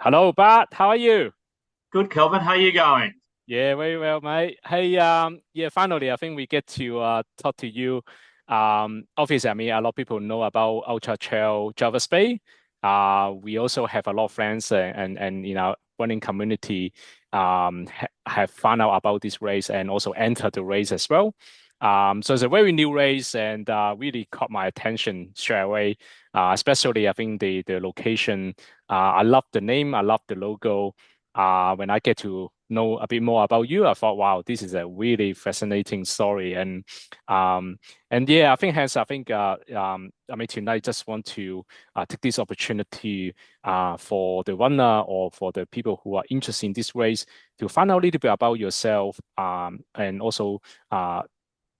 Hello, Bart. How are you? Good, Kelvin. How you going? Yeah, very well, mate. Hey, yeah, finally, I think we get to talk to you. Obviously, I mean, a lot of people know about Ultra Trail Jervis Bay. We also have a lot of friends and running community have found out about this race and also entered the race as well. So it's a very new race and really caught my attention straight away. Especially, I think the location. I love the name. I love the logo. When I get to know a bit more about you, I thought, wow, this is a really fascinating story. And yeah, I think hence, I mean, tonight just want to take this opportunity for the runner or for the people who are interested in this race to find out a little bit about yourself, and also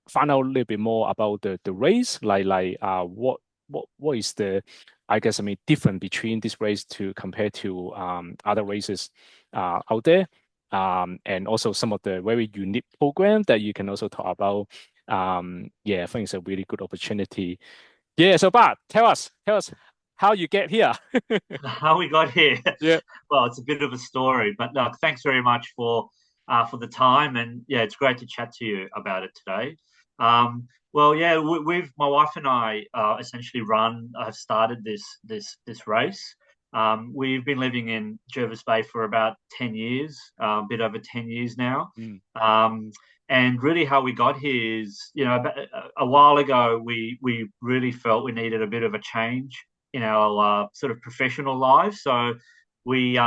find out a little bit more about the race, what is the, I guess, I mean, different between this race to compare to other races out there, and also some of the very unique program that you can also talk about. Yeah, I think it's a really good opportunity. Yeah, so Bart, tell us how you get here. How we got here? Yeah. Well, it's a bit of a story, but look, thanks very much for the time, and yeah, it's great to chat to you about it today. Well, yeah, we've my wife and I essentially have started this race. We've been living in Jervis Bay for about 10 years, a bit over 10 years now. Mm, Um, and really, how we got here is, about a while ago, we really felt we needed a bit of a change in our sort of professional lives. So we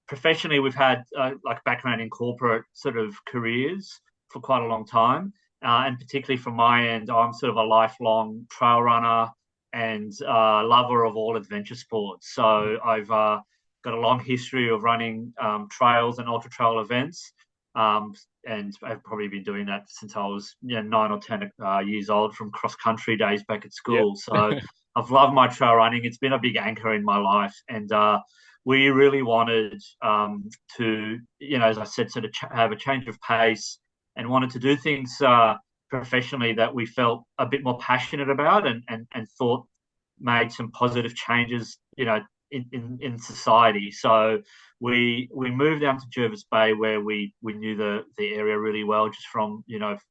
professionally we've had like background in corporate sort of careers for quite a long time, and particularly from my end, I'm sort of a lifelong trail runner and lover of all adventure sports. mm, So I've got a long history of running trails and ultra trail events. Um, and I've probably been doing that since I was 9 or 10 years old, from cross country days back at yep. school. So I've loved my trail running. It's been a big anchor in my life, and we really wanted to, as I said, sort of have a change of pace, and wanted to do things professionally that we felt a bit more passionate about, and thought made some positive changes, in society. So we moved down to Jervis Bay, where we knew the area really well, just from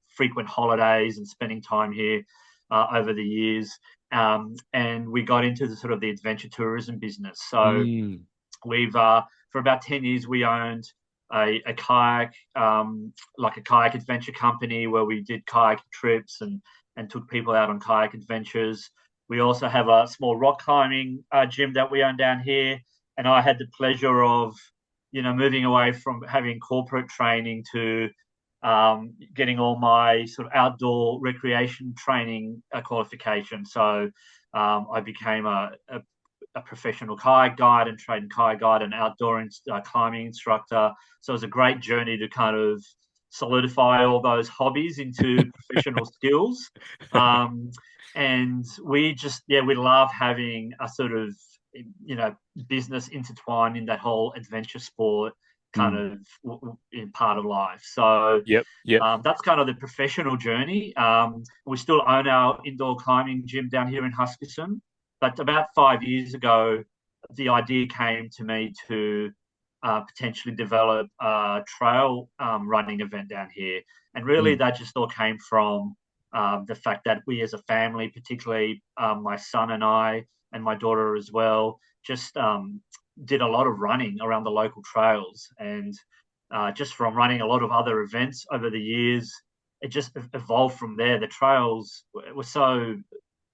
frequent holidays and spending time here over the years. And we got into the sort of the adventure tourism business. So Mm, we've for about 10 years we owned a kayak, like a kayak adventure company, where we did kayak trips and took people out on kayak adventures. We also have a small rock climbing gym that we own down here, and I had the pleasure of moving away from having corporate training to getting all my sort of outdoor recreation training qualification. So I became a professional kayak guide and trained kayak guide and outdoor climbing instructor. So it was a great journey to kind of solidify all those hobbies into professional skills. Um, and we love having a sort of, you know, business intertwined in that whole adventure sport kind mm, of in part of life. So yep, yep. that's kind of the professional journey. We still own our indoor climbing gym down here in Huskisson, but about 5 years ago, the idea came to me to potentially develop a trail running event down here. And really, Mm, that just all came from the fact that we as a family, particularly my son and I, and my daughter as well, just did a lot of running around the local trails. And just from running a lot of other events over the years, it just evolved from there. The trails were so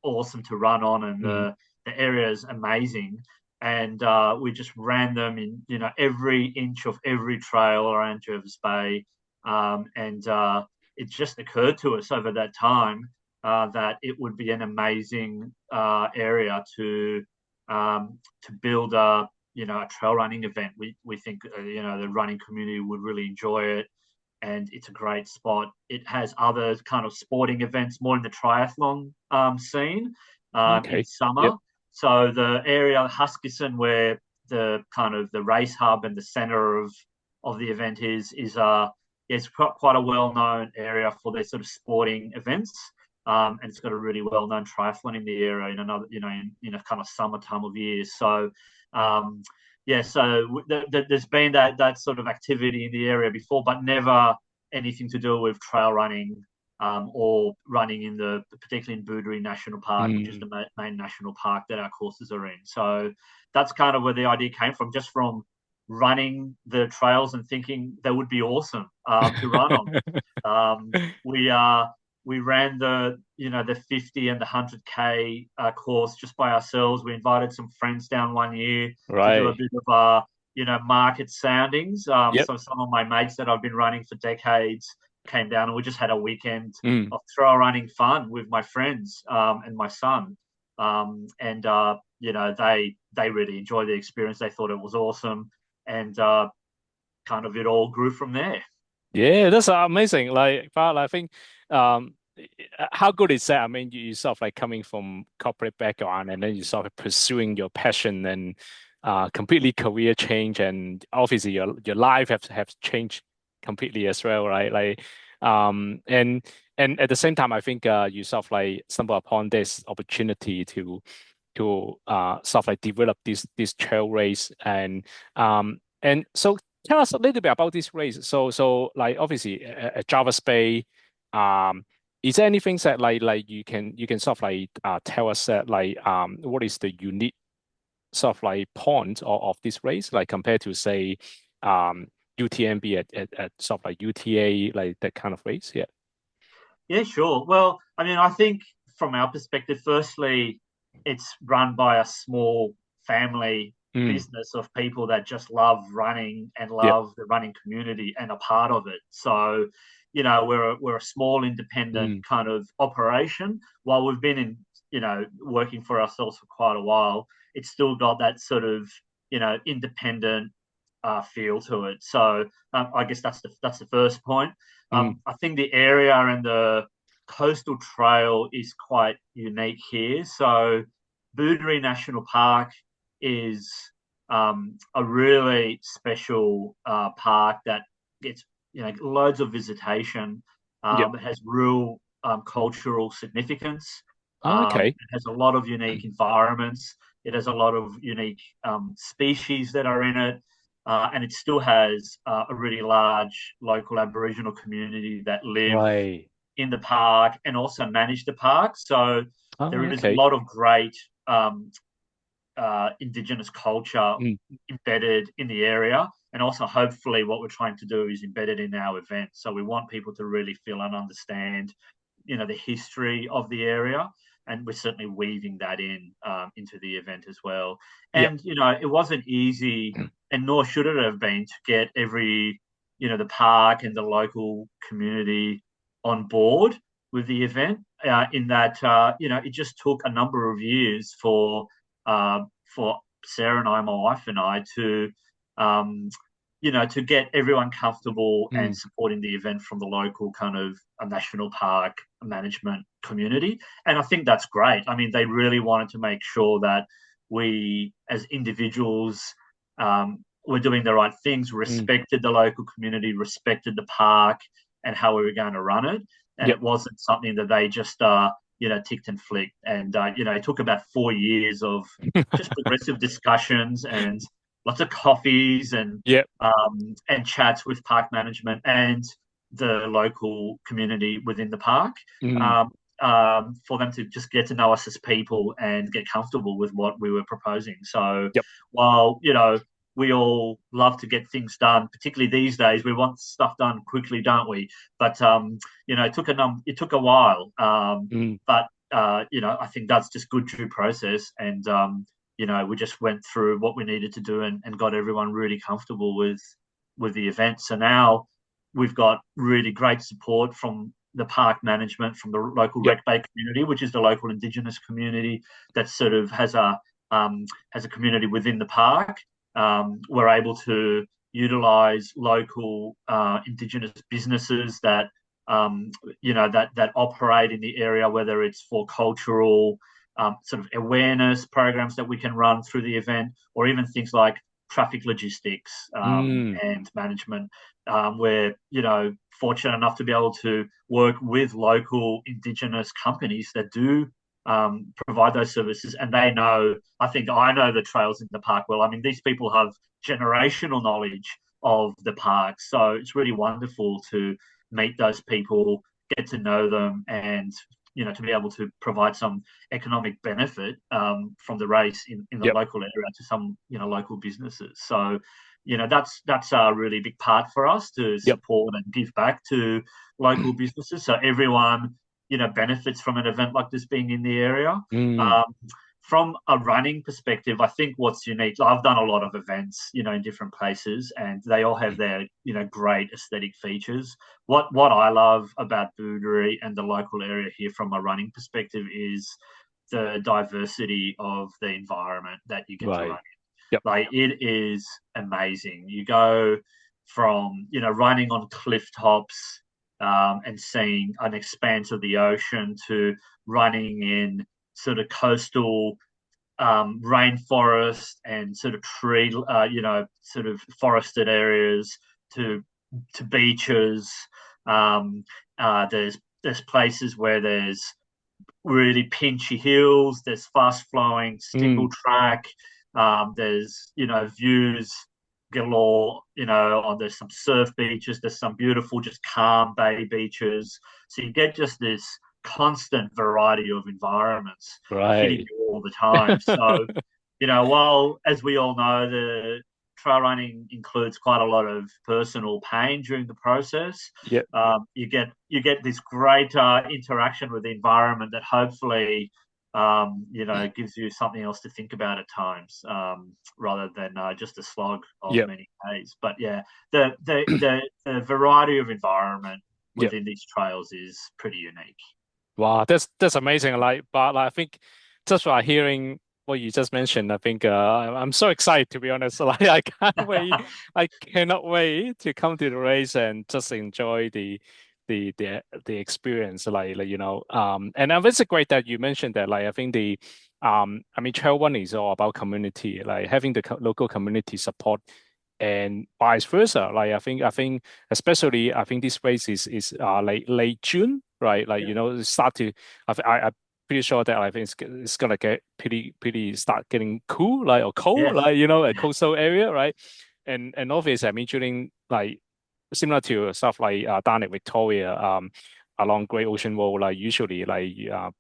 awesome to run on, and mm. the area is amazing. And we just ran them in, every inch of every trail around Jervis Bay. And it just occurred to us over that time that it would be an amazing area to build a trail running event. We think the running community would really enjoy it, and it's a great spot. It has other kind of sporting events, more in the triathlon scene in Okay. summer. Yep. So the area Huskisson, where the kind of the race hub and the center of the event is it's quite a well known area for their sort of sporting events. And it's got a really well known triathlon in the area in another, in a kind of summer time of year. So, um, yeah, so there's been that sort of activity in the area before, but never anything to do with trail running, or running in particularly in Booderee National Park, which is Mm. the main national park that our courses are in. So that's kind of where the idea came from, just from running the trails and thinking they would be awesome, to run on. We we ran the 50 and the 100K course just by ourselves. We invited some friends down one year to do a Right. bit of market soundings. Yep. So some of my mates that I've been running for decades came down, and we just had a weekend Mm. of trail running fun with my friends, and my son. And they really enjoyed the experience. They thought it was awesome, and kind of it all grew from there. Yeah, that's amazing. Like, but I think, um, how good is that? I mean, you sort of like coming from corporate background and then you sort of pursuing your passion and completely career change, and obviously your life have changed completely as well, right? Like, and at the same time, I think you sort of like stumble upon this opportunity to sort of like develop this trail race and so tell us a little bit about this race. So like obviously at Jervis Bay, um, is there anything that like you can sort of like tell us that like what is the unique sort of like point of this race like compared to say UTMB at sort of like UTA like that kind of race? Yeah. Yeah, sure. Well, I mean, I think from our perspective, firstly, it's run by a small family Mm. business of people that just love running and Yep. love the running community and are part of it. So, we're a small independent Mm. kind of operation. While we've been working for ourselves for quite a while, it's still got that sort of, independent feel to it. So, I guess that's the first point. Mm. I think the area and the coastal trail is quite unique here. So, Booderee National Park is a really special park that gets loads of visitation. Yep. It has real cultural significance. Okay. It has a lot of unique environments. It has a lot of unique species that are in it. And it still has a really large local Aboriginal community that live Right. in the park and also manage the park. So Oh, there is a okay. lot of great Indigenous culture Mm. embedded in the area. And also, hopefully, what we're trying to do is embedded in our event. So we want people to really feel and understand, the history of the area, and we're certainly weaving that into the event as well. Yep. And it wasn't easy, and nor should it have been, to get the park and the local community on board with the event. In that, it just took a number of years for Sarah and I, my wife and I, um, to get everyone comfortable and Mm. supporting the event from the local kind of a national park management community. And I think that's great. I mean, they really wanted to make sure that we, as individuals, were doing the right things, Mm. respected the local community, respected the park, and how we were going to run it. And Yep. it wasn't something that they just, ticked and flicked. And, it took about 4 years of just progressive discussions and lots of coffees Yep. and chats with park management and the local community within the park, Mm. um, for them to just get to know us as people and get comfortable with what we were proposing. So Yep. while we all love to get things done, particularly these days, we want stuff done quickly, don't we? But it took a while, Mm. but I think that's just good due process, and we just went through what we needed to do and got everyone really comfortable with the event. So now we've got really great support from the park management, from the local Yep. Wreck Bay community, which is the local Indigenous community that sort of has a community within the park. We're able to utilize local Indigenous businesses that that operate in the area, whether it's for cultural sort of awareness programs that we can run through the event, or even things like traffic logistics Mm. and management. We're fortunate enough to be able to work with local Indigenous companies that do provide those services, and they know. I think I know the trails in the park well. I mean, these people have generational knowledge of the park, so it's really wonderful to meet those people, get to know them, and to be able to provide some economic benefit from the race in the Yep. local area to some local businesses. So that's a really big part for us to Yep. support and give back to local businesses. So everyone benefits from an event like this being in the area. Mm. Um, from a running perspective, I think what's unique, I've done a lot of events, in different places, and they all have their, great aesthetic features. What I love about Booderee and the local area here from a running perspective is the diversity of the environment that you get to run Right. in. Yep. Like, it is amazing. You go from, running on cliff tops, and seeing an expanse of the ocean to running in sort of coastal rainforest and sort of tree, sort of forested areas to beaches. Um, there's places where there's really pinchy hills. There's fast flowing Mm. steeple track. There's views galore. There's some surf beaches. There's some beautiful, just calm bay beaches. So you get just this constant variety of environments hitting Right. you all the time. So while, as we all know, the trail running includes quite a lot of personal pain during the process, Yep. you get this great interaction with the environment that hopefully gives you something else to think about at times, rather than just a slog of Yep. many days. But yeah, the variety of environment Yep. within these trails is pretty unique. Wow, that's amazing. But I think just by hearing what you just mentioned, I think I'm so excited to be honest. Like, I can't wait. I cannot wait to come to the race and just enjoy the experience. And it's great that you mentioned that. Like, I think I mean, trail running is all about community. Like, having the local community support and vice versa. Like, I think especially I think this race is late June, right? Like, Yeah, start to I'm pretty sure that I think it's gonna get pretty start getting cool, like, or cold, yes, like, a coastal area, right? And obviously, I mean, during, like, similar to stuff like down at Victoria, along Great Ocean Road, like, usually, like,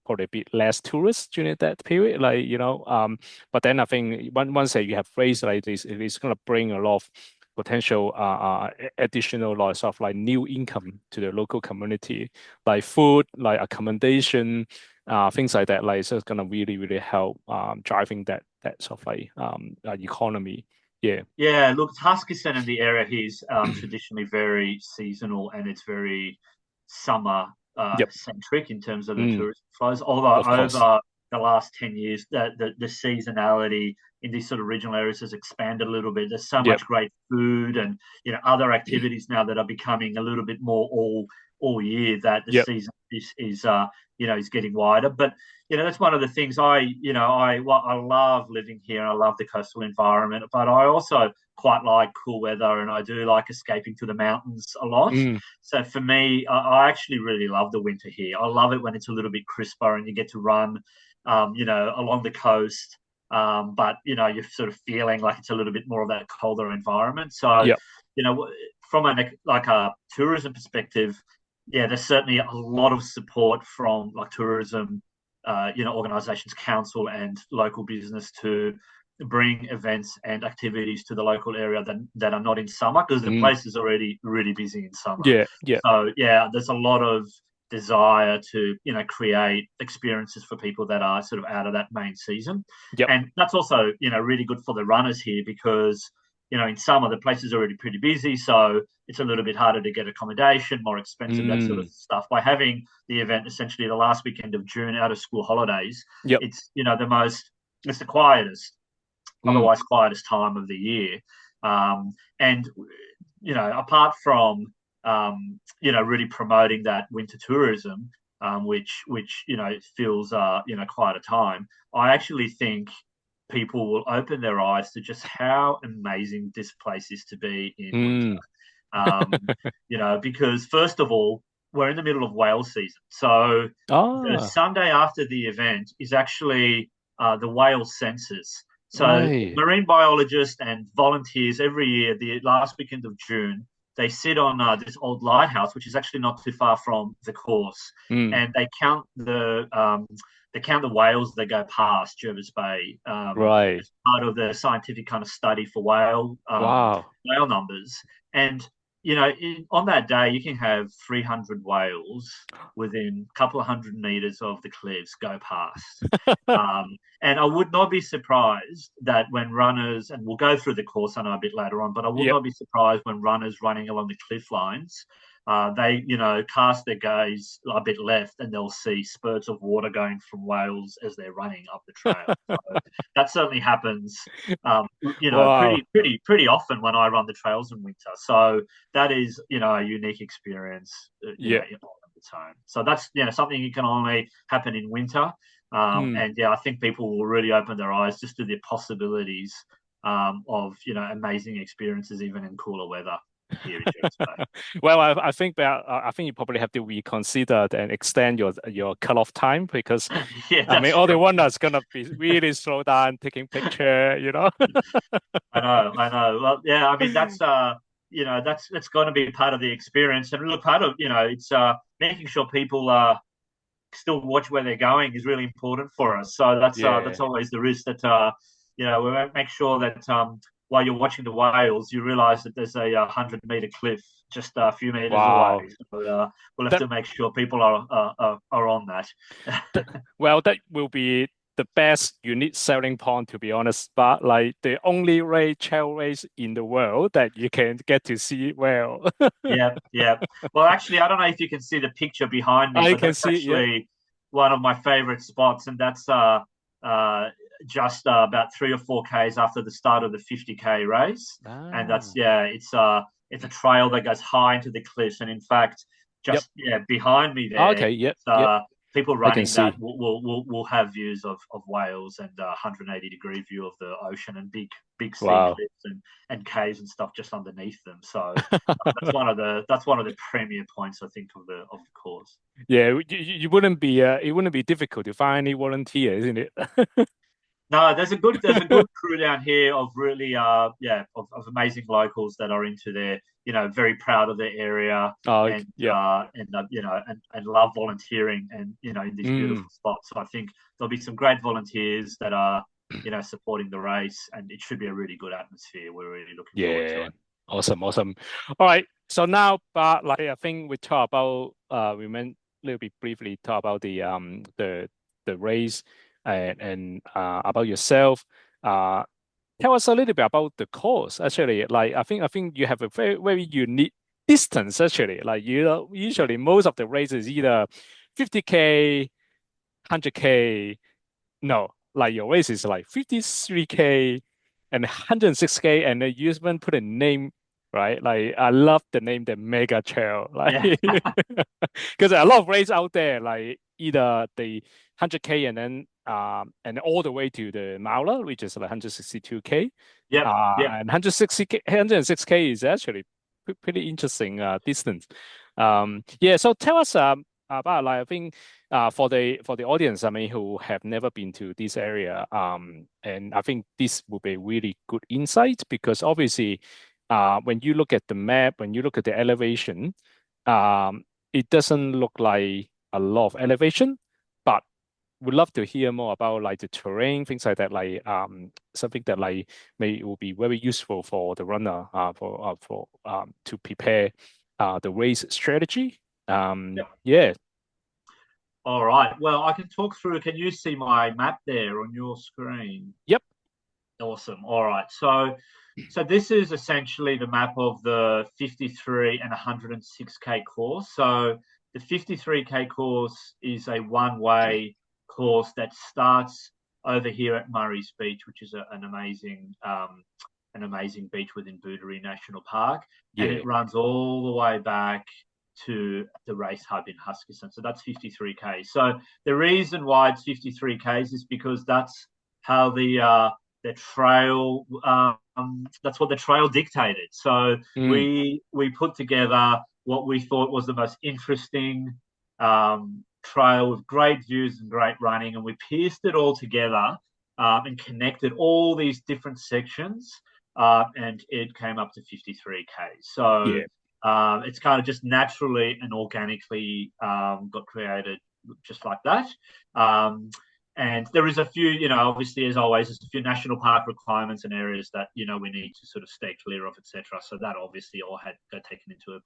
probably a bit less tourists during that period, like, but then I think once that you have raised like this, it's gonna bring a lot of potential additional lots of like new income to the local community, like food, like accommodation, things like that. Like, so it's gonna really help driving that sort of like economy. Yeah. yeah. Look, Huskisson and the area here is traditionally very seasonal, and it's very summer Yep. centric in terms of the Mm, tourist flows. Although of course. over the last 10 years, the seasonality in these sort of regional areas has expanded a little bit. There's so Yep. much great food and other activities now that are becoming a little bit more all year, that the Yep. season is getting wider. But that's one of the things I love living here, and I love the coastal environment, but I also quite like cool weather, and I do like escaping to the mountains a lot. Mm, So for me, I actually really love the winter here. I love it when it's a little bit crisper and you get to run, along the coast. But you're sort of feeling like it's a little bit more of that colder environment. So, yep. you know, from a tourism perspective, yeah, there's certainly a lot of support from like tourism, organisations, council, and local business to bring events and activities to the local area that are not in summer, because the Mm, place is already really busy in summer. yeah. Yeah. So yeah, there's a lot of desire to create experiences for people that are sort of out of that main season, Yep. and that's also really good for the runners here, because in summer the place is already pretty busy, so it's a little bit harder to get accommodation, more expensive, that sort of Mm, stuff. By having the event essentially the last weekend of June out of school holidays, yep. it's it's the quietest, Mm, otherwise quietest time of the year. And apart from really promoting that winter tourism, which feels quite a time, I actually think people will open their eyes to just how amazing this place is to be in winter. mm, Because first of all, we're in the middle of whale season. So the Ah, Sunday after the event is actually the whale census. So right. marine biologists and volunteers every year, the last weekend of June, they sit on this old lighthouse, which is actually not too far from the course, Mm, and they count the whales that go past Jervis Bay right. as part of the scientific kind of study for Wow. whale numbers. And on that day, you can have 300 whales within a couple of 100 meters of the cliffs go past. And I would not be surprised that when runners, and we'll go through the course I know a bit later on, but I would Yep. not be surprised when runners running along the cliff lines, they, cast their gaze a bit left and they'll see spurts of water going from whales as they're running up the trail. So that certainly happens, Wow. pretty often when I run the trails in winter. So that is, a unique experience, Yeah. on its own. So that's, something that can only happen in winter. Mm. And yeah, I think people will really open their eyes just to the possibilities of, amazing experiences even in cooler weather here in Jervis Bay. Well, I think that I think you probably have to reconsider and extend your cutoff time because Yeah, I mean that's all the true. runners gonna be really slow down taking picture. I know. Well, yeah, I mean that's going to be part of the experience, and look, part of it's making sure people still watch where they're going is really important for us. So that's Yeah. always the risk that we make sure that while you're watching the whales, you realise that there's a 100-meter cliff just a few meters away. Wow. So we'll have That to make sure people are on that. Th- well, that will be the best unique selling point, to be honest. But like the only trail race in the world that you can get to see well. Yeah, yeah. Well, actually, I don't know if you can see the picture behind me, I but can that's see, yeah. actually one of my favorite spots, and that's just about 3 or 4 k's after the start of the 50K race, and that's Ah, yeah, it's a trail that goes high into the cliffs, and in fact, yep. just behind me there, Okay, yep, it's, yep. people I can running that see. will have views of Wales and 180-degree view of the ocean and big sea Wow. cliffs and caves and stuff just underneath them. So that's one of the premier points I think of the course. Yeah, you wouldn't be it wouldn't be difficult to find any volunteer, isn't it? No, there's a good crew down here of really of amazing locals that are into their very proud of their area Oh, and yeah. and love volunteering and in these beautiful Mm, spots. So I think there'll be some great volunteers that are supporting the race, and it should be a really good atmosphere. We're really looking forward to yeah. it. Awesome, awesome. All right. So now, but like I think we talk about we meant a little bit briefly talk about the race and about yourself. Uh Tell us a little bit about the course. Actually, like I think you have a very unique distance. Actually, like Yeah, usually most of the races either 50K, 100K. No, like your race is like 53K and 106K, and then you even put a name, right? Like I love the name, the Mega Trail, like yeah, because there are a lot of races out there, like either the 100K and all the way to the Mauler, which is like 162K, yep, yep. and 160K, 106K is actually pretty interesting distance. Yeah, so tell us about like I think for the audience, I mean, who have never been to this area, and I think this will be really good insight because obviously, when you look at the map, when you look at the elevation, it doesn't look like a lot of elevation, but would love to hear more about like the terrain, things like that, like something that like may will be very useful for the runner, for to prepare the race strategy. Yeah. All right. Well, I can talk through. Can you see my map there on your screen? Yep. Awesome. All right. So this is essentially the map of the 53 and 106K course. So the 53K course is a one-way course that starts over here at Murray's Beach, which is an amazing beach within Booderee National Park, and Yeah. it runs all the way back to the race hub in Huskisson. So that's 53K. So the reason why it's 53Ks is because that's how the trail that's what the trail dictated. So Mm. we put together what we thought was the most interesting trail with great views and great running, and we pieced it all together and connected all these different sections, and it came up to 53K. So Yeah. it's kind of just naturally and organically got created just like that. And there is a few, obviously, as always, there's a few national park requirements and areas that, we need to sort of stay clear of, etc. So that obviously all had taken into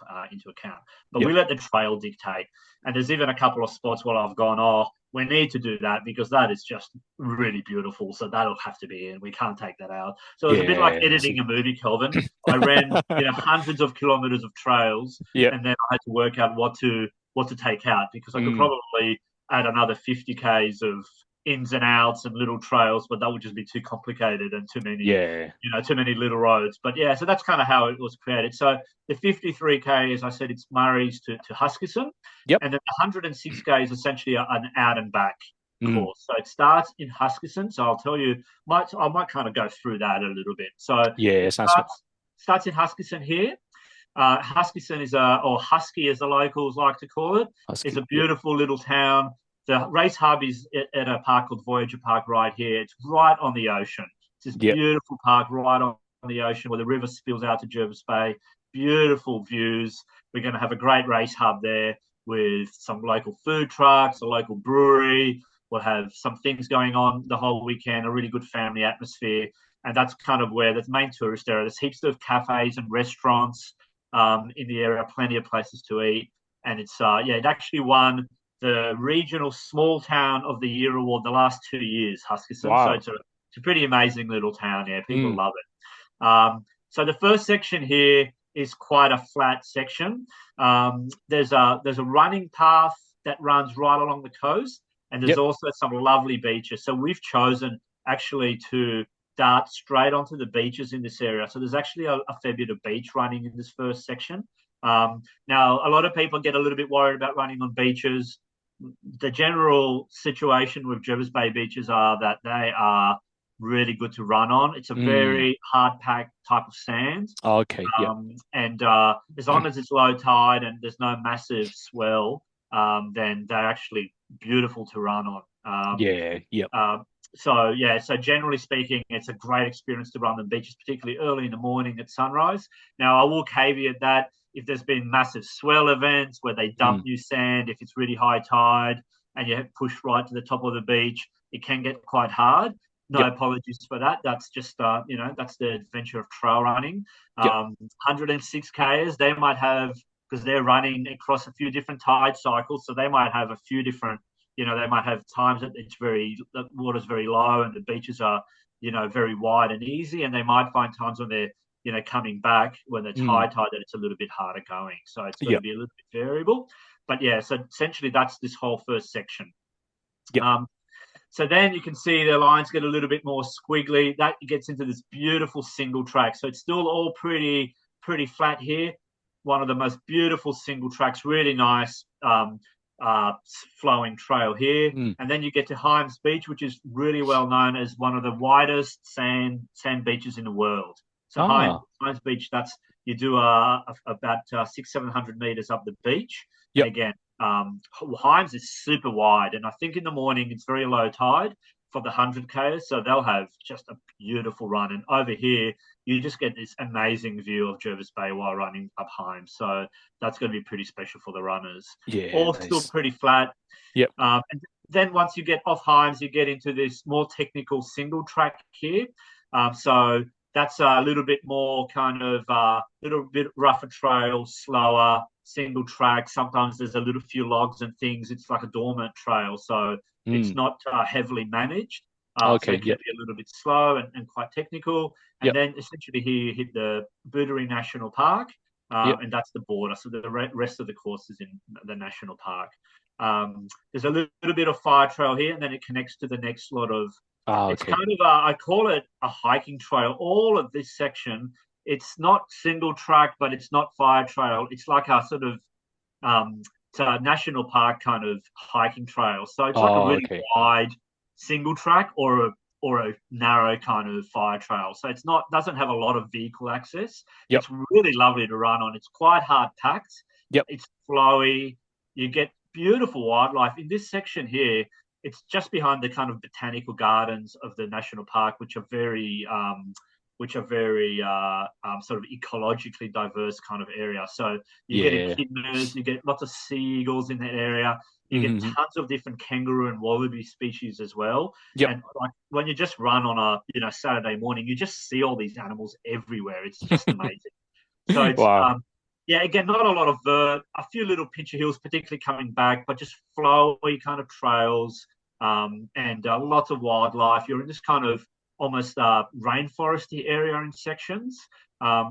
account. But we Yep. let the trail dictate. And there's even a couple of spots where I've gone, oh, we need to do that because that is just really beautiful. So that'll have to be in. We can't take that out. So it's a bit like Yeah. I editing see. a movie, Kelvin. I ran, hundreds of kilometers of trails, Yep. and then I had to work out what to take out because I could Mm. probably add another 50 Ks of ins and outs and little trails, but that would just be too complicated and Yeah. too many little roads. But yeah, so that's kind of how it was created. So the 53K, as I said, it's Murray's to Huskisson, Yep. and then the 106K is essentially an out and back Mm. course. So it starts in Huskisson. So I'll tell you, I might kind of go through that a little bit. So Yeah. it Sounds good. starts in Huskisson here. Huskisson is or Husky as the locals like to call it, is Husky. a Yep. beautiful little town. The race hub is at a park called Voyager Park right here. It's right on the ocean. It's this Yep. beautiful park right on the ocean where the river spills out to Jervis Bay. Beautiful views. We're going to have a great race hub there with some local food trucks, a local brewery. We'll have some things going on the whole weekend, a really good family atmosphere. And that's kind of where the main tourist area. There's heaps of cafes and restaurants in the area, plenty of places to eat. And it's, it actually won the regional small town of the year award the last 2 years, Huskisson. So Wow. it's a pretty amazing little town. Yeah, people Mm. love it. So the first section here is quite a flat section. There's a running path that runs right along the coast, and there's Yep. also some lovely beaches. So we've chosen actually to dart straight onto the beaches in this area. So there's actually a fair bit of beach running in this first section. Now, a lot of people get a little bit worried about running on beaches. The general situation with Jervis Bay beaches are that they are really good to run on. It's a Mm. very hard packed type of sand. Okay. Yep. And as long as it's low tide and there's no massive swell, then they're actually beautiful to run on. Yeah. Yep. So generally speaking, it's a great experience to run the beaches, particularly early in the morning at sunrise. Now, I will caveat that if there's been massive swell events where they dump Mm. new sand, if it's really high tide and you push right to the top of the beach, it can get quite hard. No Yep. apologies for that. That's just, that's the adventure of trail running. Yep. 106Ks, they might have, because they're running across a few different tide cycles, so they might have a few different, they might have times that the water's very low and the beaches are, very wide and easy, and they might find times when they're, coming back when it's Mm. high tide that it's a little bit harder going. So it's going to Yep. be a little bit variable. But yeah, so essentially that's this whole first section. Yep. So then you can see the lines get a little bit more squiggly. That gets into this beautiful single track. So it's still all pretty flat here. One of the most beautiful single tracks, really nice flowing trail here. Mm. And then you get to Hymes Beach, which is really well known as one of the widest sand beaches in the world. So Ah. Hymes Beach, you do about 600-700 meters up the beach. And Yep. again, Hymes is super wide, and I think in the morning it's very low tide for the 100K, so they'll have just a beautiful run. And over here, you just get this amazing view of Jervis Bay while running up Hymes. So that's going to be pretty special for the runners. Yeah. All still Nice. pretty flat. Yep. And then once you get off Hymes, you get into this more technical single track here. So that's a little bit more kind of a little bit rougher trail, slower, single track. Sometimes there's a little few logs and things. It's like a dormant trail, so it's Mm. not heavily managed. So Okay. it can Yep. be a little bit slow and quite technical. And Yep. then essentially here you hit the Booderee National Park, Yep. and that's the border. So the rest of the course is in the national park. There's a little bit of fire trail here, and then it connects to the next lot of. Ah. It's Okay. kind of I call it a hiking trail. All of this section, it's not single track, but it's not fire trail. It's like a sort of it's a national park kind of hiking trail. So it's like a Oh. really Okay. wide single track or a narrow kind of fire trail. So doesn't have a lot of vehicle access. Yep. It's really lovely to run on. It's quite hard packed. Yep. It's flowy. You get beautiful wildlife in this section here. It's just behind the kind of botanical gardens of the national park, which are very sort of ecologically diverse kind of area. So you get Yeah. echidnas, you get lots of seagulls in that area. You get Hmm. tons of different kangaroo and wallaby species as well. Yep. And like when you just run on a Saturday morning, you just see all these animals everywhere. It's just amazing. So it's Wow. yeah, again, not a lot of vert, a few little pincher hills, particularly coming back, but just flowy kind of trails and lots of wildlife. You're in this kind of almost rainforesty area in sections.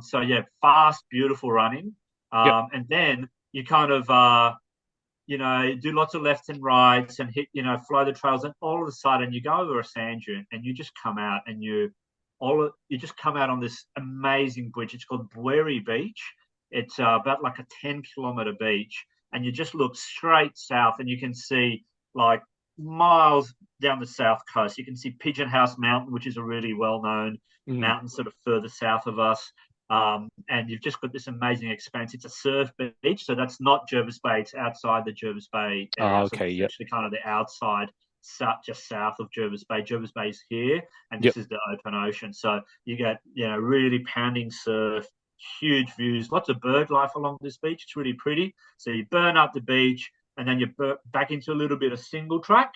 So yeah, fast, beautiful running. Yep. And then you kind of do lots of lefts and rights and hit, flow the trails, and all of a sudden you go over a sand dune and you just come out and you just come out on this amazing bridge. It's called Booderee Beach. It's about like a 10-kilometer beach, and you just look straight south, and you can see like miles down the south coast. You can see Pigeon House Mountain, which is a really well-known Mm. mountain sort of further south of us. And you've just got this amazing expanse. It's a surf beach, so that's not Jervis Bay. It's outside the Jervis Bay area. So Okay. it's Yep. actually kind of the outside, just south of Jervis Bay. Jervis Bay's here, and Yep. this is the open ocean. So you get, really pounding surf, huge views, lots of bird life along this beach. It's really pretty. So you burn up the beach, and then you back into a little bit of single track.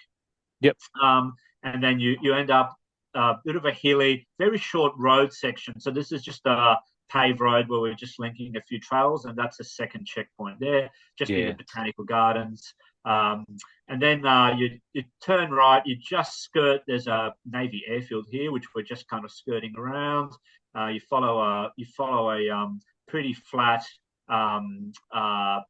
Yep. And then you end up a bit of a hilly, very short road section. So this is just a paved road where we're just linking a few trails, and that's a second checkpoint there, just near the Yeah. botanical gardens. Um, and then you turn right, you just skirt. There's a Navy airfield here, which we're just kind of skirting around. You follow a pretty flat fire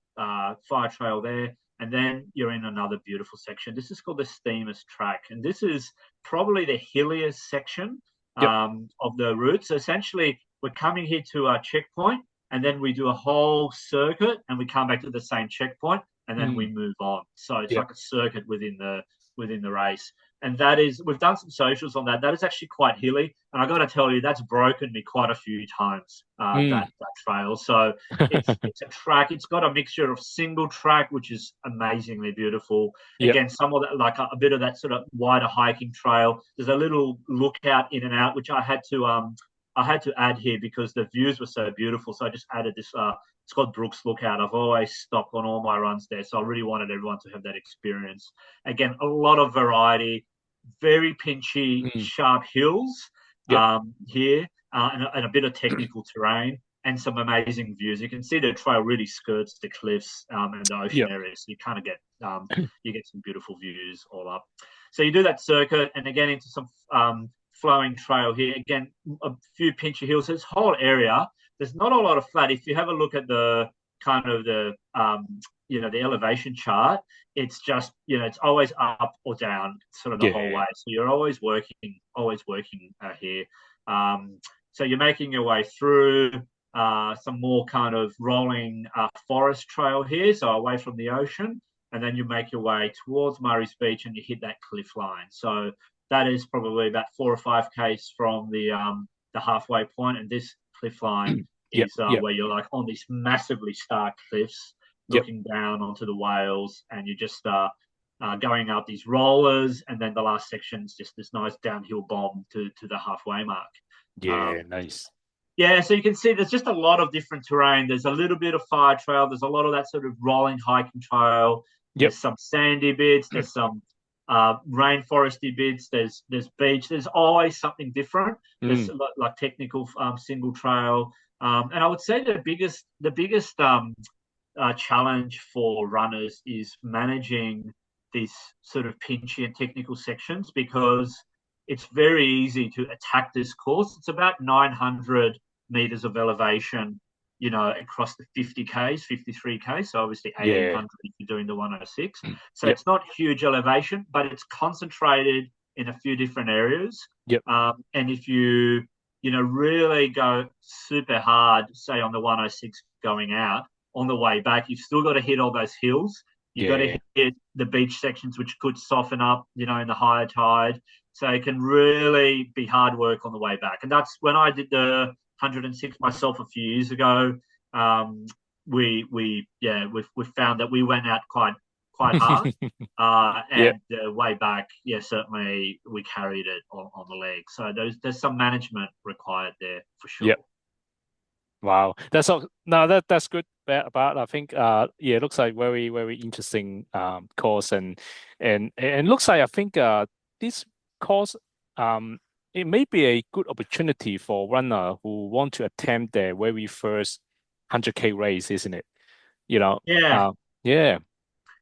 trail there, and then you're in another beautiful section. This is called the Steamers Track, and this is probably the hilliest section Yep. of the route. So essentially, we're coming here to our checkpoint, and then we do a whole circuit, and we come back to the same checkpoint, and then we Mm. move on. So it's Yep. like a circuit within the race. And that is, we've done some socials on that. That is actually quite hilly, and I got to tell you, that's broken me quite a few times. Mm. That trail. So it's a track. It's got a mixture of single track, which is amazingly beautiful. Yep. Again, some of that, like a bit of that sort of wider hiking trail. There's a little lookout in and out, which I had to add here because the views were so beautiful. So I just added this. It's called Brooks Lookout. I've always stopped on all my runs there, so I really wanted everyone to have that experience. Again, a lot of variety, very pinchy, Mm. sharp hills Yep. here, and a bit of technical terrain and some amazing views. You can see the trail really skirts the cliffs and the ocean Yep. area, so you kind of get some beautiful views all up. So you do that circuit, and again into some flowing trail here. Again, a few pinchy hills. So this whole area, there's not a lot of flat. If you have a look at the kind of the elevation chart, it's just it's always up or down sort of the whole Yeah. way. So you're always working here. So you're making your way through some more kind of rolling forest trail here, so away from the ocean, and then you make your way towards Murray's Beach and you hit that cliff line. So that is probably about 4 or 5 k's from the halfway point, and this cliff line Yep. is Yep. where you're like on these massively stark cliffs Yep. looking down onto the whales, and you just going up these rollers, and then the last section is just this nice downhill bomb to the halfway mark. Yeah. Um, Nice. yeah, so you can see there's just a lot of different terrain. There's a little bit of fire trail. There's a lot of that sort of rolling hiking trail. Yep. There's some sandy bits. There's some rainforesty bits. There's beach. There's always something different. There's Mm. like technical single trail. And I would say the biggest challenge for runners is managing these sort of pinchy and technical sections, because it's very easy to attack this course. It's about 900 meters of elevation, across the 50Ks, 53K. So obviously Yeah. 1800 if you're doing the 106. So Yep. it's not huge elevation, but it's concentrated in a few different areas. Yep. And if you really go super hard, say on the 106 going out, on the way back, you've still got to hit all those hills. You've got Yeah. to hit the beach sections, which could soften up, in the higher tide. So it can really be hard work on the way back. And that's when I did the 106 myself a few years ago. we've found that we went out quite hard. Yeah. And way back, yeah, certainly we carried it on the leg. So there's some management required there for Yeah. sure. Wow. That's all. No, that's good. But I think yeah, it looks like very interesting course and looks like I think this course it may be a good opportunity for runner who want to attempt their very first 100K race, isn't it? You know, Yeah, yeah,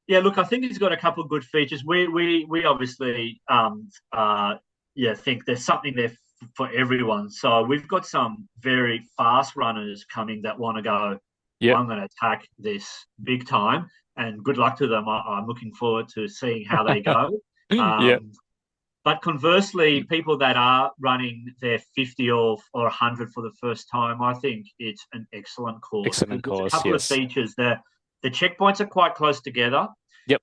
yeah. Look, I think it's got a couple of good features. We obviously yeah think there's something there for everyone. So we've got some very fast runners coming that want to go. yeah, I'm going to attack this big time, and good luck to them. I'm looking forward to seeing how they go. yeah. Um, but conversely, people that are running their 50 or 100 for the first time, I think it's an excellent course because Excellent there's a course. couple of Yes. features there. The checkpoints are quite close together. Yep.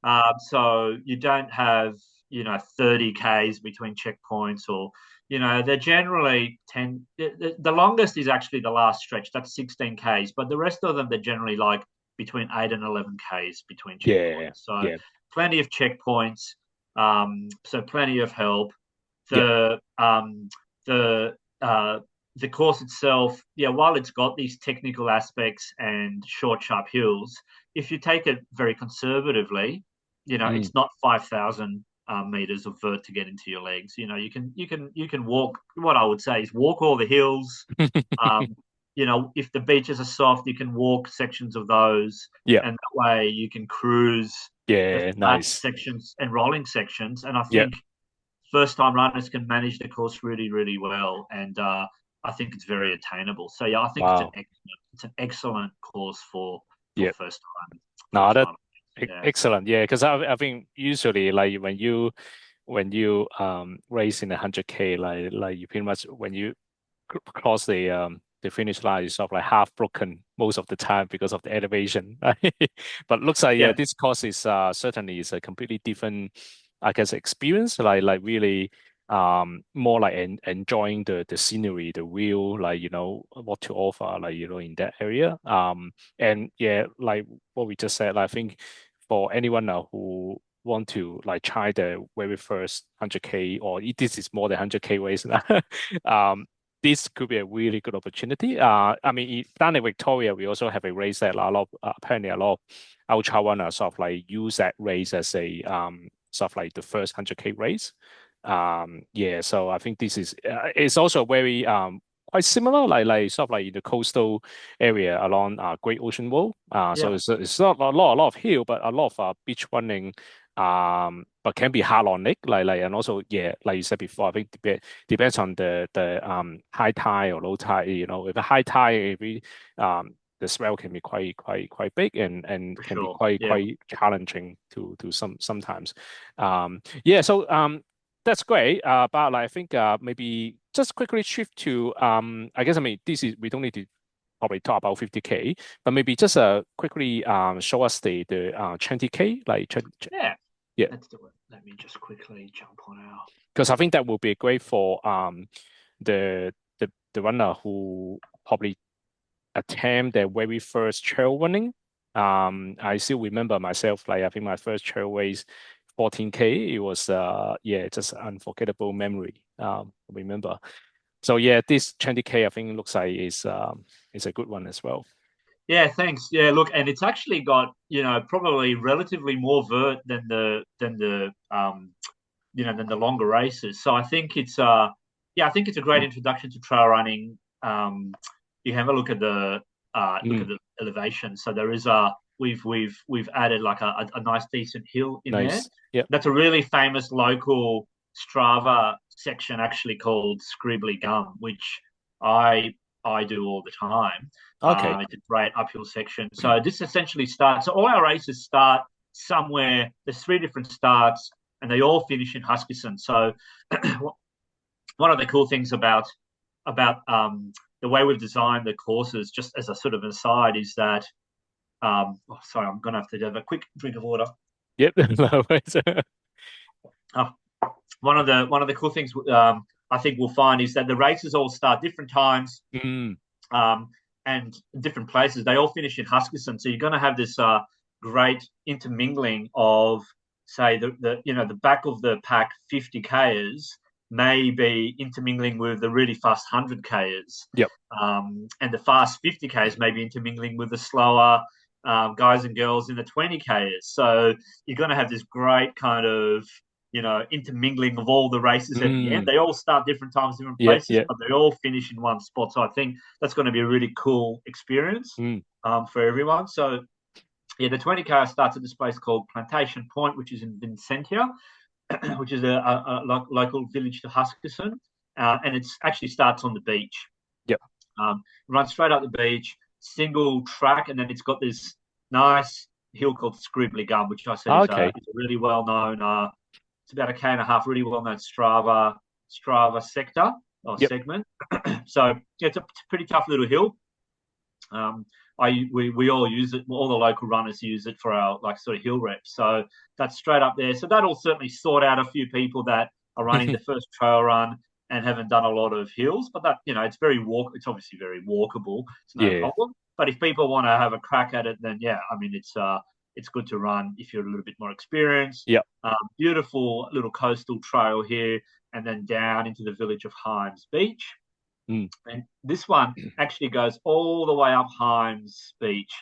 So you don't have, 30 Ks between checkpoints or, they're generally 10. The longest is actually the last stretch. That's 16 Ks. But the rest of them, they're generally like between 8 and 11 Ks between Yeah. checkpoints. So Yeah. plenty of checkpoints. So plenty of help. Yep. The um, the uh, the course itself, yeah, while it's got these technical aspects and short, sharp hills, if you take it very conservatively, Mm. it's not 5,000 meters of vert to get into your legs. You can walk. What I would say is walk all the hills. Um, if the beaches are soft, you can walk sections of those, Yeah. and that way you can cruise the Yeah. flat Nice. sections and rolling sections. And I Yeah. think first time runners can manage the course really, really well. And I think it's very attainable. So yeah, I think Wow. it's an excellent course for Yeah. first time No, first that time. Yeah, excellent. Yeah, because I think usually like when you race in 100K, like you pretty much when you cross the finish line, you're sort of like half broken most of the time because of the elevation. Right? But looks like yeah, yeah, this course is certainly is a completely different, I guess, experience. Like really more like enjoying the scenery, the view, like what to offer, like in that area. And yeah, like what we just said, I think for anyone now who want to like try the very first 100K or this is more than 100K race now. This could be a really good opportunity. I mean, down in Victoria, we also have a race that a lot of apparently a lot of ultra runners sort of like use that race as a sort of like the first 100K race. Yeah, so I think this is it's also very quite similar, like sort of like in the coastal area along Great Ocean Wall. So yeah, it's not a lot of hill, but a lot of beach running. But can be hard on leg, like and also yeah, like you said before, I think depends on the high tide or low tide. If a high tide, the swell can be quite big and for can be sure. quite Yeah, challenging to sometimes. Yeah, so that's great. But like, I think maybe just quickly shift to I guess I mean this is we don't need to probably talk about 50K, but maybe just quickly show us the 20K like yeah. yeah, Let's do it. Let me just quickly jump on our. because I think that will be great for the runner who probably attempt their very first trail running. I still remember myself, like I think my first trail race 14K, it was yeah, just unforgettable memory. Remember. So yeah, this 20K I think looks like is a good one as well. Yeah, thanks. Yeah, look, and it's actually got probably relatively more vert than the longer races. So I think it's I think it's a great Mm. introduction to trail running. You have a look at Mm, the elevation. So there is we've added like a nice decent hill in there. nice. Yeah. That's a really famous local Strava section actually called Scribbly Gum, which I I do all the time. Okay. It's a great uphill section. So this essentially starts. So all our races start somewhere. There's three different starts, and they all finish in Huskisson. So one of the cool things about the way we've designed the courses, just as a sort of aside, is that sorry, I'm gonna have to have a quick drink of water. Yep. No worries. Uh, one of the cool things I think we'll find is that the races all start different times. Mm, Um, and different places. They all finish in Huskisson, so you're going to have this great intermingling of, say, the back of the pack 50Kers may be intermingling with the really fast 100Kers. Yep. And the fast 50Ks may be intermingling with the slower guys and girls in the 20Kers. So you're going to have this great kind of, intermingling of all the races at the end. They all start different times, different places, but they all finish in one spot. So I think that's going to be a really cool experience for everyone. So, yeah, the 20K starts at this place called Plantation Point, which is in Vincentia, which is a local village to Huskisson. And it actually starts on the beach. Yep. Runs straight up the beach, single track, and then it's got this nice hill called Scribbly Gum, which I said is a really well-known, it's about 1.5 K, really well-known Strava sector or segment. So yeah, it's a pretty tough little hill. We all use it. All the local runners use it for our sort of hill reps. So that's straight up there. So that'll certainly sort out a few people that are running the first trail run and haven't done a lot of hills. But that it's it's obviously very walkable. It's no problem. But if people want to have a crack at it, then it's good to run if you're a little bit more experienced. Yeah. Beautiful little coastal trail here, and then down into the village of Himes Beach. And this one actually goes all the way up Himes Beach.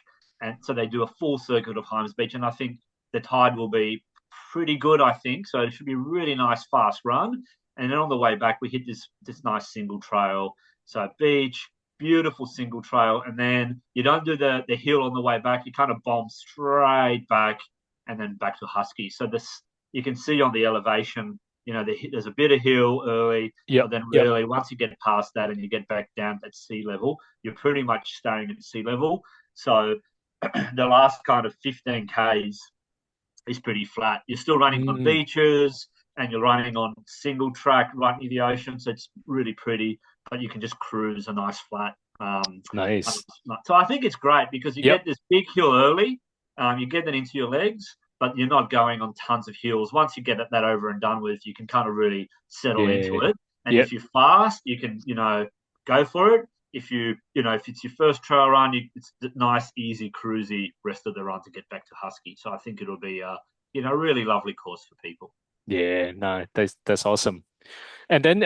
And so they do a full circuit of Himes Beach. And I think the tide will be pretty good, I think. So it should be a really nice, fast run. And then on the way back, we hit this nice single trail. So beach, beautiful single trail. And then you don't do the hill on the way back. You kind of bomb straight back and then back to Husky. So you can see on the elevation, there's a bit of hill early, but then really once you get past that and you get back down at sea level, you're pretty much staying at sea level. So the last kind of 15Ks is pretty flat. You're still running on beaches and you're running on single track right near the ocean, so it's really pretty, but you can just cruise a nice flat. Nice. So I think it's great because you get this big hill early, you get that into your legs, but you're not going on tons of hills. Once you get that over and done with, you can kind of really settle into it. And if you're fast, you can, go for it. If if it's your first trail run, it's nice, easy, cruisy rest of the run to get back to Husky. So I think it'll be a really lovely course for people. Yeah, no, that's awesome. And then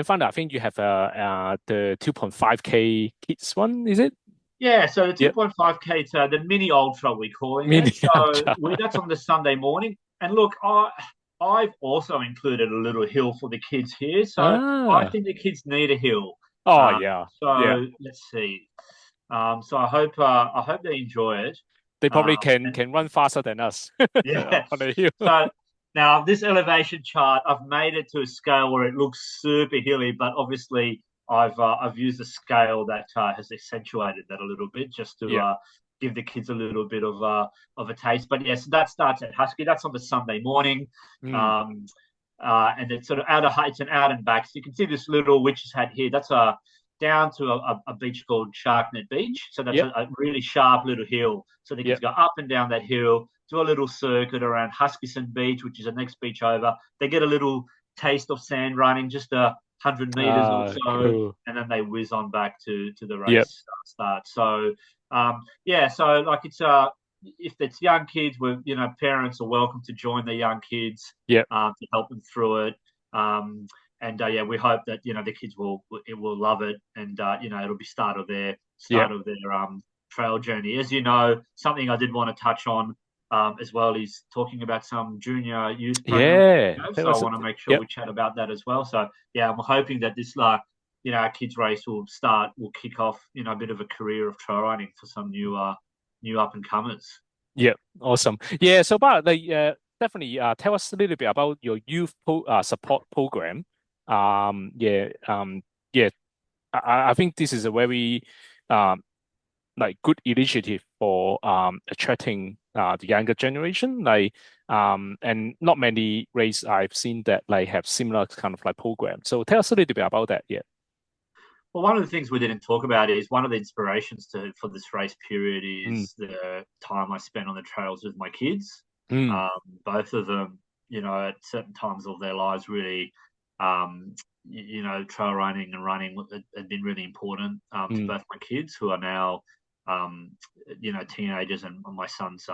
finally, I think you have the 2.5K kids one, is it? Yeah, so the 2.5K, it's the mini ultra we're calling it. So that's on the Sunday morning. And look, I've also included a little hill for the kids here. So I think the kids need a hill. So let's see. So I hope they enjoy it. They probably can run faster than us. Yeah. On the hill. So now this elevation chart, I've made it to a scale where it looks super hilly, but obviously I've used a scale that has accentuated that a little bit just to give the kids a little bit of a taste. But yes, that starts at Husky. That's on the Sunday morning, and it's sort of it's an out and back. So you can see this little witch's hat here. That's down to a beach called Sharknet Beach. So that's a really sharp little hill. So the kids go up and down that hill, do a little circuit around Huskisson Beach, which is the next beach over. They get a little taste of sand running, just 100 meters or so, cool. And then they whiz on back to the race start. So so it's if it's young kids, parents are welcome to join their young kids to help them through it. We hope that the kids will love it, and it'll be start of their trail journey. As you know, something I did want to touch on as well is talking about some junior youth programs. So I want to make sure we chat about that as well. So I'm hoping that this our kids race will kick off a bit of a career of trail running for some new up and comers. Yeah, awesome. Yeah, so Bart, definitely tell us a little bit about your youth support program. I think this is a very good initiative for attracting the younger generation. And not many races I've seen that have similar kind of programs. So tell us a little bit about that. Yeah. Well, one of the things we didn't talk about is one of the inspirations for this race period is the time I spent on the trails with my kids. Both of them, at certain times of their lives, really trail running and running had been really important to Mm. both my kids, who are now, um, teenagers, and my son's,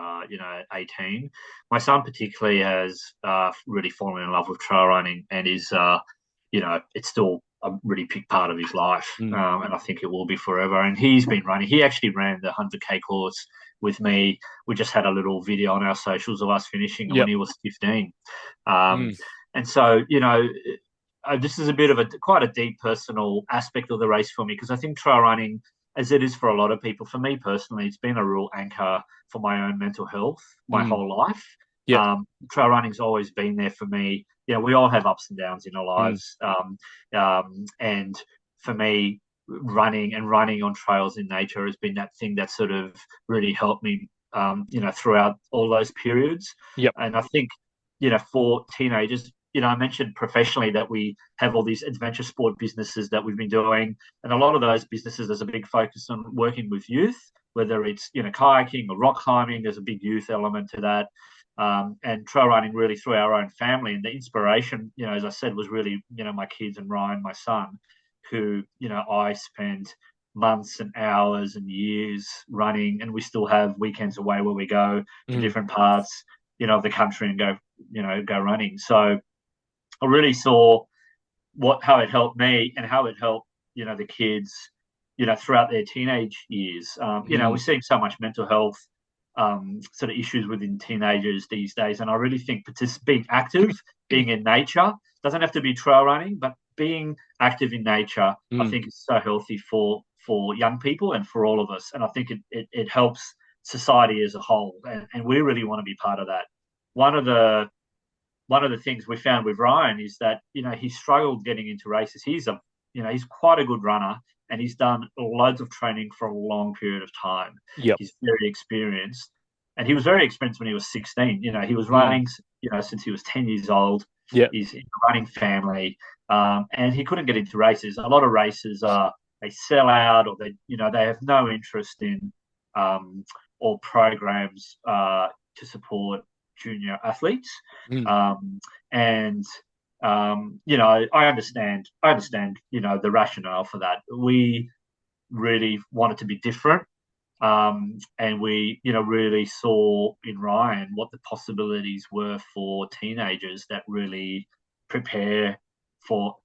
18. My son particularly has really fallen in love with trail running, and is, it's still a really big part of his life, Mm. and I think it will be forever. And he's been running. He actually ran the 100K course with me. We just had a little video on our socials of us finishing when Yep. he was 15. Um, Mm. and so, this is a bit of quite a deep personal aspect of the race for me, because I think trail running, as it is for a lot of people, for me personally, it's been a real anchor for my own mental health my Mm. whole life. Yep. Trail running's always been there for me. We all have ups and downs in our Mm. lives, and for me, running on trails in nature has been that thing that sort of really helped me, throughout all those periods. Yep. And I think, for teenagers, I mentioned professionally that we have all these adventure sport businesses that we've been doing. And a lot of those businesses, there's a big focus on working with youth, whether it's, kayaking or rock climbing, there's a big youth element to that. And trail running really through our own family. And the inspiration, as I said, was really, my kids and Ryan, my son, who, I spent months and hours and years running, and we still have weekends away where we go to Mm. different parts, of the country and go running. So I really saw how it helped me and how it helped, the kids, throughout their teenage years. We're Mm. seeing so much mental health sort of issues within teenagers these days. And I really think being active, being in nature, doesn't have to be trail running, but being active in nature, I Mm. think is so healthy for young people and for all of us. And I think it helps society as a whole. And we really want to be part of that. One of the one of the things we found with Ryan is that, he struggled getting into races. He's quite a good runner, and he's done loads of training for a long period of time. Yep. He's very experienced, and he was very experienced when he was 16. He was Mm. running, since he was 10 years old. Yep. He's in a running family, and he couldn't get into races. A lot of races are, they sell out, or they have no interest in, or programs to support junior athletes. Mm. Um, and I understand, the rationale for that. We really wanted to be different. And we, really saw in Ryan what the possibilities were for teenagers that really prepare for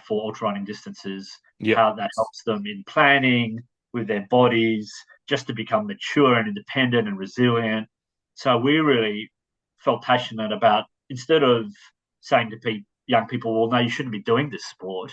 ultra running distances, Yep. how that helps them in planning with their bodies, just to become mature and independent and resilient. So we really felt passionate about, instead of saying to young people, well, no, you shouldn't be doing this sport.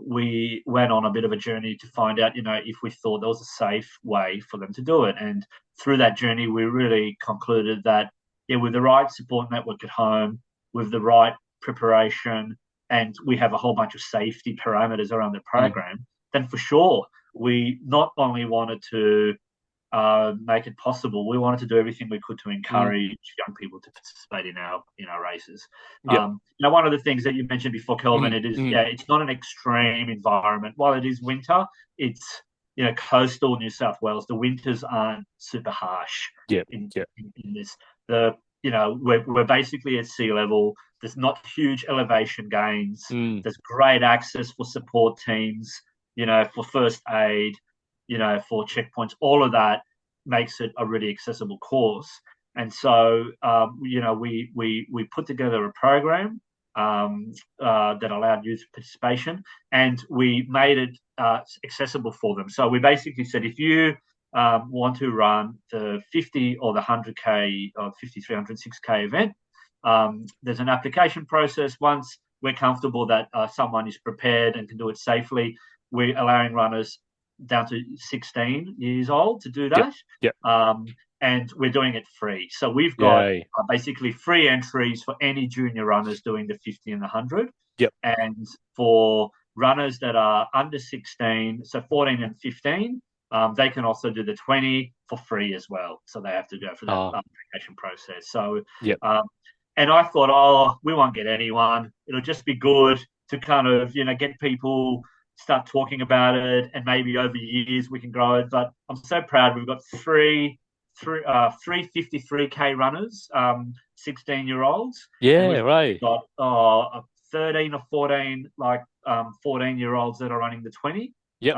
We went on a bit of a journey to find out, if we thought there was a safe way for them to do it. And through that journey, we really concluded that, with the right support network at home, with the right preparation, and we have a whole bunch of safety parameters around the Mm. program, then for sure, we not only wanted to make it possible, we wanted to do everything we could to Mm. encourage young people to participate in our races. Yep. One of the things that you mentioned before, Kelvin, Mm. it is, Mm. it's not an extreme environment. While it is winter, it's, coastal New South Wales. The winters aren't super harsh Yep. in, Yep. in this. We're basically at sea level. There's not huge elevation gains. Mm. There's great access for support teams, for first aid, for checkpoints. All of that makes it a really accessible course. And so, we put together a program that allowed youth participation, and we made it accessible for them. So we basically said, if you want to run the 50 or the 100K or 50, 300, 6K event, there's an application process. Once we're comfortable that someone is prepared and can do it safely, we're allowing runners down to 16 years old to do Yep. that. Yep. And we're doing it free. So we've got Yay. basically free entries for any junior runners doing the 50 and the 100. Yep. And for runners that are under 16, so 14 and 15, they can also do the 20 for free as well. So they have to go through that Oh. application process. So, Yep. and I thought, oh, we won't get anyone. It'll just be good to kind of, get people start talking about it, and maybe over years we can grow it. But I'm so proud we've got three 53K runners, 16-year-olds, and Yeah. we've Right. got 13 or 14 14-year-olds that are running the 20, Yep.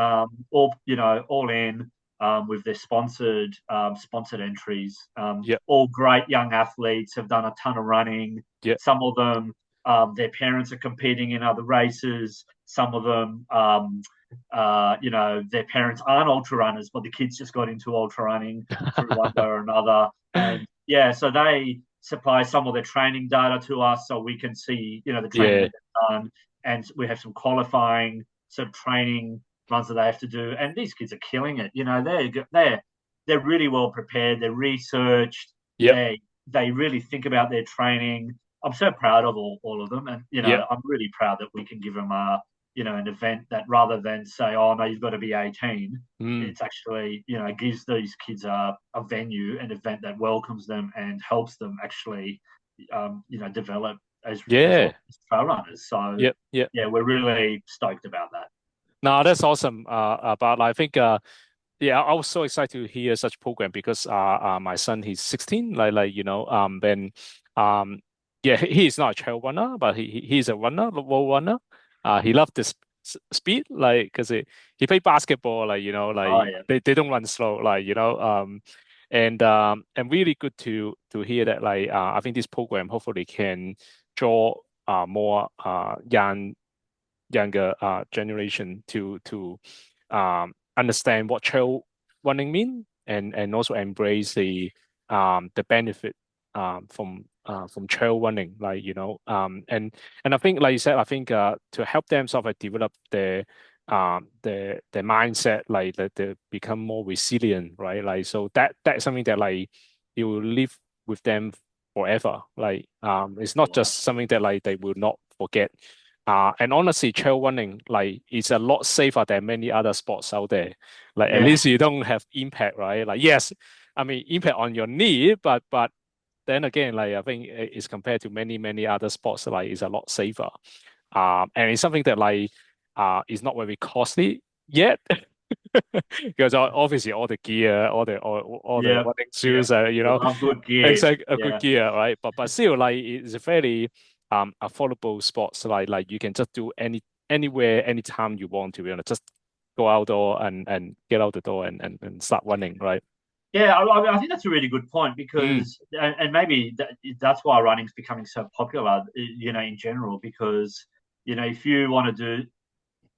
all in, with their sponsored entries. Yep. All great young athletes, have done a ton of running. Yep. Some of them, their parents are competing in other races. Some of them, their parents aren't ultra runners, but the kids just got into ultra running through one way or another. And yeah, so they supply some of their training data to us so we can see, the training Yeah. that they've done. And we have some qualifying sort of training runs that they have to do. And these kids are killing it. They're really well prepared. They're researched. Yep. They really think about their training. I'm so proud of all of them. And, Yep. I'm really proud that we can give them an event that, rather than say, oh, no, you've got to be 18, it's actually, gives these kids a venue, an event that welcomes them and helps them actually, develop as Yeah. trail runners. So, Yep. Yep. yeah, we're really stoked about that. No, that's awesome. But I think yeah, I was so excited to hear such program because my son, he's 16, then yeah, he's not a trail runner, but he's a runner, wall runner. He loved this speed, like, because he played basketball, Oh, yeah. they don't run slow, and really good to hear that, I think this program hopefully can draw more younger generation to understand what trail running mean, and also embrace the benefit from trail running, and I think, like you said, I think to help them sort of develop their mindset, that they become more resilient, right? So that's something that it will live with them forever. It's not Sure. just something that they will not forget. And honestly, trail running is a lot safer than many other sports out there. At Yeah. least you don't have impact, right? Yes, I mean impact on your knee, but then again, I think it's compared to many other sports, it's a lot safer. And it's something that is not very costly yet. Because obviously all the gear, all the Yeah. running Yeah. shoes, We love good gear. it's like a good Yeah. gear, right? But still, it's a fairly affordable sport. So you can just do anywhere, anytime you want to. Just go outdoor and get out the door and start running, right? Yeah, I think that's a really good point Mm, because, and maybe that's why running's becoming so popular, in general, because, if you want to do,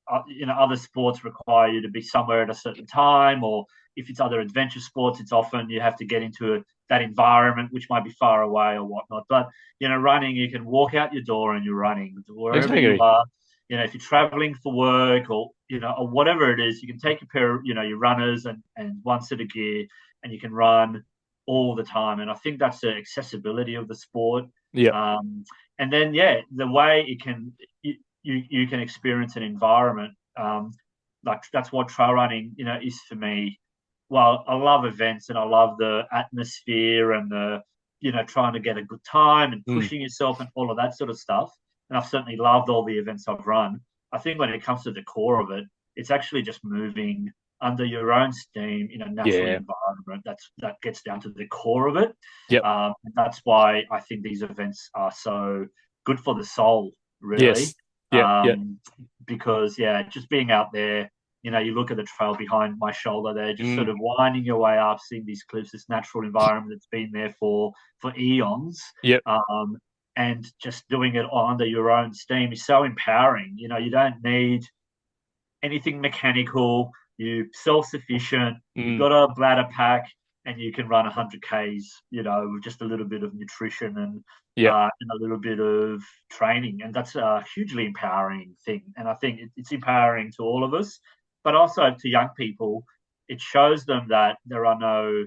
other sports require you to be somewhere at a certain time, or if it's other adventure sports, it's often you have to get into that environment, which might be far away or whatnot. But, running, you can walk out your door and you're running wherever you exactly. are. If you're traveling for work or, or whatever it is, you can take a pair of, your runners and one set of gear and you can run all the time. And I think that's the accessibility of the sport. Yeah. And then, yeah, the way it can, you can experience an environment, that's what trail running is for me. Well, I love events and I love the atmosphere and the trying to get a good time and Mm, pushing yourself and all of that sort of stuff. And I've certainly loved all the events I've run. I think when it comes to the core of it, it's actually just moving under your own steam in a natural yeah. environment. That gets down to the core of it. Yep. And that's why I think these events are so good for the soul, really. Yes. Yeah. Yeah. Because, yeah, just being out there, you look at the trail behind my shoulder there, just sort Mm, of winding your way up, seeing these cliffs, this natural environment that's been there for eons. yep. Um, and just doing it under your own steam is so empowering. You don't need anything mechanical. You're self-sufficient. You've Mm, got a bladder pack, and you can run 100 k's. With just a little bit of nutrition yep. and a little bit of training, and that's a hugely empowering thing. And I think it's empowering to all of us, but also to young people. It shows them that there are no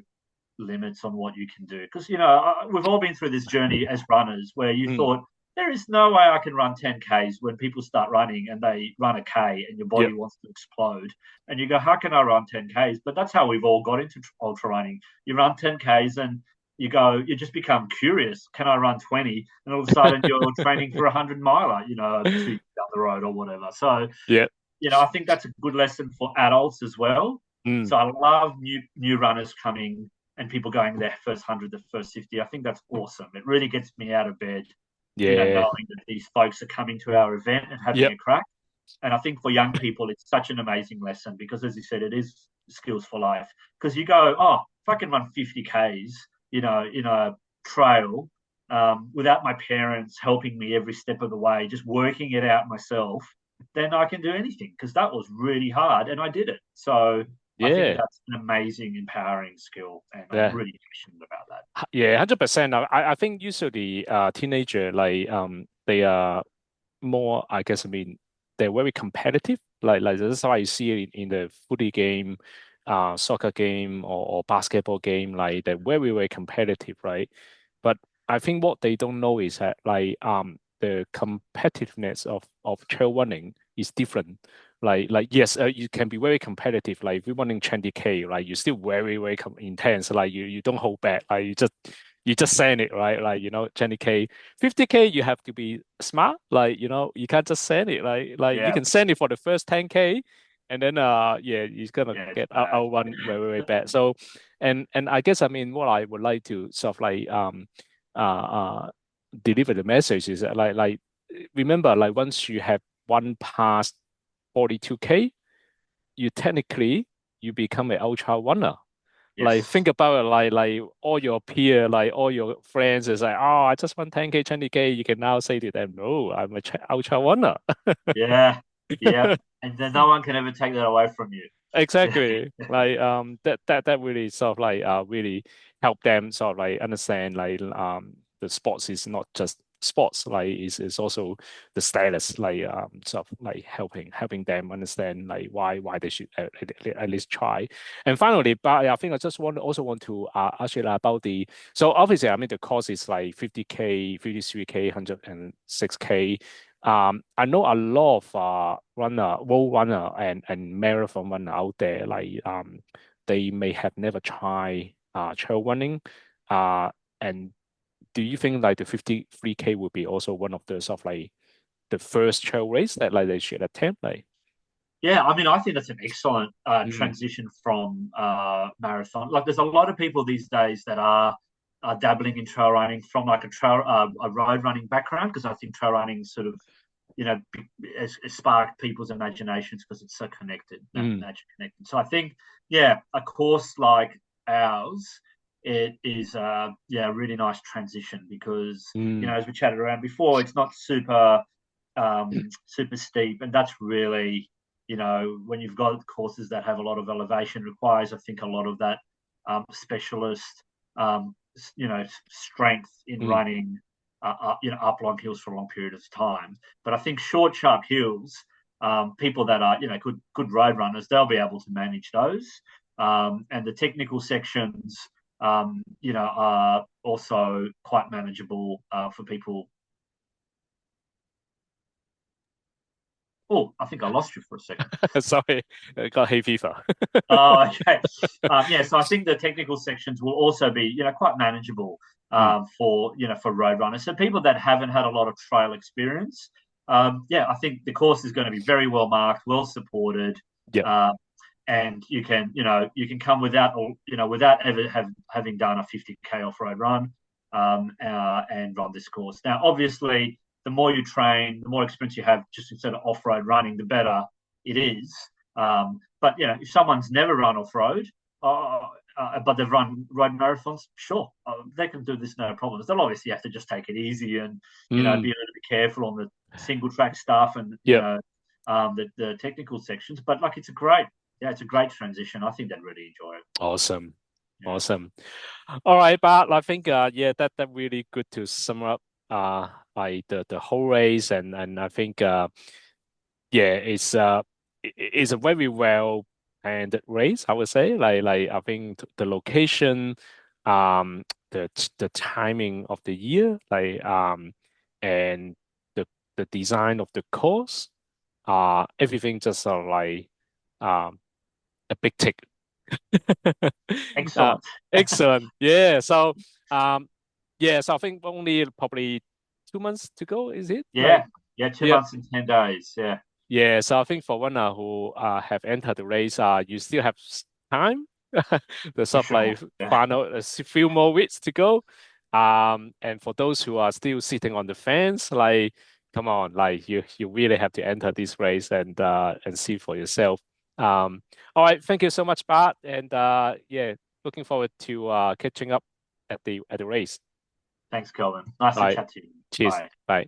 limits on what you can do. Because, we've all been through this journey as runners where you Mm, thought, there is no way I can run 10 Ks when people start running and they run a K and your yep. body wants to explode. And you go, how can I run 10 Ks? But that's how we've all got into ultra running. You run 10 Ks and you just become curious. Can I run 20? And all of a sudden you're training for a 100-miler, 2 down the road or whatever. So, Yep. I think that's a good lesson for adults as well. Mm, So I love new runners coming and people going their first 100, the first 50. I think that's awesome. It really gets me out of bed Yeah. knowing that these folks are coming to our event and having Yep. a crack. And I think for young people, it's such an amazing lesson because, as you said, it is skills for life. Because you go, oh, if I can run 50 Ks, in a trail, without my parents helping me every step of the way, just working it out myself, then I can do anything because that was really hard and I did it. So I think Yeah. that's an amazing, empowering skill, and I'm Yeah. really passionate about that. Yeah, 100%. I think usually teenager like they are more, I guess, I mean, they're very competitive. Like that's how I see it in the footy game, soccer game or basketball game. Like they're very, very competitive, right? But I think what they don't know is that the competitiveness of trail running is different. Like yes, you can be very competitive. Like if you're running 20K, right, you're still very, very intense. Like you don't hold back. Like you just send it, right? Like 20K, 50K, you have to be smart. Like you can't just send it. Like you Yeah, can send it for the first 10K, and then yeah, you're gonna yeah, it's get bad. outrun very, very bad. So, and I guess I mean what I would like to sort of like uh uh deliver the message is that like remember, like once you have one past 42K, you technically you become an ultra runner. Like Yes. think about it, like all your peer, like all your friends is like, oh, I just want 10K, 20K. You can now say to them, no, I'm a ultra runner. Yeah. Yeah. And then no one can ever take that away from you. Exactly. Like that really sort of like really help them sort of like understand like the sports is not just sports, like is also the status, like sort of like helping them understand like why they should at least try. And finally, but I think I just want to ask you about the, so obviously I mean the cost is like 50K, 53K, 106K. I know a lot of road runner and marathon runner out there, like they may have never tried trail running. Uh, and do you think like the 53K would be also one of the sort of like the first trail race that like they should attempt? Like, Yeah, I mean, I think that's an excellent mm, transition from marathon. Like, there's a lot of people these days that are dabbling in trail running from like a road running background because I think trail running sort of has sparked people's imaginations because it's so connected, mm, nature connected. So I think, yeah, a course like ours, it is yeah, a really nice transition because mm, as we chatted around before, it's not super steep, and that's really when you've got courses that have a lot of elevation requires, I think, a lot of that specialist, strength in mm, running, up long hills for a long period of time. But I think short, sharp hills, people that are, good road runners, they'll be able to manage those. And the technical sections, are also quite manageable for people. Oh, I think I lost you for a second. sorry, I got hay fever. Oh, okay. Yeah, so I think the technical sections will also be, quite manageable Mm, for road runners. So people that haven't had a lot of trail experience, yeah, I think the course is going to be very well marked, well supported, yep. uh, and you can come without ever having done a 50K off road run, and run this course. Now, obviously, the more you train, the more experience you have, just instead of off road running, the better it is. But if someone's never run off road, but they've run road marathons, sure, they can do this no problems. They'll obviously have to just take it easy and be a Mm, little bit careful on the single track stuff and yep. the technical sections. But like it's a great transition. I think they'd really enjoy it. Awesome. Yeah. Awesome. All right, but I think yeah, that really good to sum up like the whole race, and I think yeah, it's a very well planned race, I would say. Like I think the location, the timing of the year, like and the the design of the course, everything just sort of like um a big tick. Uh, Excellent. excellent. Yeah. So, um, yeah. So I think only probably 2 months to go. Is it like? Yeah. Yeah. Two Yep. months and 10 days. Yeah. Yeah. So I think for one who have entered the race, you still have time. The For sort of sure. like Yeah. final a few more weeks to go. And for those who are still sitting on the fence, like, come on, like you really have to enter this race and see for yourself. All right, thank you so much, Bart, and yeah, looking forward to catching up at the race. Thanks, Colin. Nice All to right, chat to you. cheers, Bye. bye.